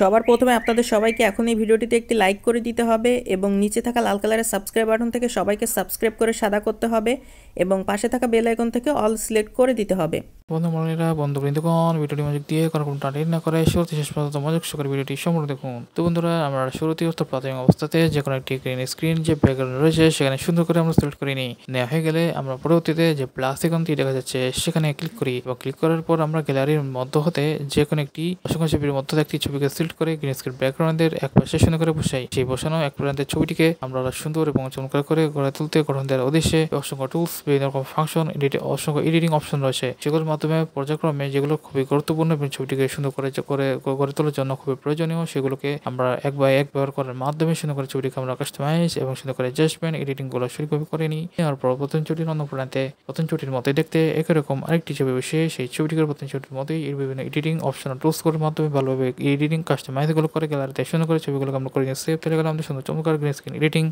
সবার প্রথমে আপনাদের সবাইকে এখন এই ভিডিওটিতে একটি লাইক করে দিতে হবে এবং নিচে থাকা লাল কালারের সাবস্ক্রাইব বাটন থেকে সবাইকে সাবস্ক্রাইব করে সাদা করতে হবে এবং পাশে থাকা বেল আইকন থেকে অল সিলেক্ট করে দিতে হবে। বন্ধুবৃন্দগণ, ভিডিওটি মনোযোগ দিয়ে কোনো টাইট না করে শুরুতে শেষ পর্যন্ত মনোযোগ সহকারে ভিডিওটি সম্পূর্ণ দেখুন। তো বন্ধুরা, আমরা শুরুতে অর্থাৎ প্রাথমিক অবস্থাতে যে কোনো একটি গ্রিন স্ক্রিন যে ব্যাকগ্রাউন্ড রয়েছে সেখানে সুন্দর করে আমরা সিলেক্ট করে নিই। নেওয়া হয়ে গেলে আমরা পরবর্তীতে যে প্লাস আইকনটি দেখা যাচ্ছে সেখানে ক্লিক করি এবং ক্লিক করার পর আমরা গ্যালারির মধ্য হতে যে কোনো একটি অসংখ্য ছবির মধ্যে একটি ছবিকে সিলেক্ট করে গ্রিন স্ক্রিন ব্যাকগ্রাউন্ডের এক পাশে সুন্দর করে বসাই। সেই বসানো এক প্রান্তের ছবিটিকে আমরা সুন্দর এবং চমৎকার করে গড়ে তুলতে গঠন দেওয়ার উদ্দেশ্যে অসংখ্য টুলস, বিভিন্ন রকম ফাংশন, অসংখ্য এডিটিং অপশন রয়েছে, যেগুলোর মাধ্যমে পর্যায়ক্রমে যেগুলো খুবই গুরুত্বপূর্ণ এবং ছবিটিকে সুন্দর করে গড়ে তোলার জন্য খুবই প্রয়োজনীয় সেগুলোকে আমরা এক বাই এক ব্যবহার করার মাধ্যমে সুন্দর করে ছবিটিকে আমরা কাস্টমাইজ এবং সুন্দর করে অ্যাডজাস্টমেন্ট এডিটিং গুলো সঠিকভাবে করে নিই। এরপর প্রথম ছবিটির অন্য প্রান্তে প্রথম ছবিটির মধ্যে দেখতে একই রকম আরেকটি ছবি বসে সেই ছবিটিকে প্রথম ছবিটির মধ্যেই এর বিভিন্ন এডিটিং অপশন টুলস গুলোর মাধ্যমে ভালোভাবে এডিটিং কাস্টমাইজ গুলো করে গ্যালারিতে সুন্দর করে ছবিগুলোকে আমরা করে নিয়ে সেভ চলে গেলাম আমাদের সুন্দর চমৎকার গ্রিন স্ক্রিন এডিটিং।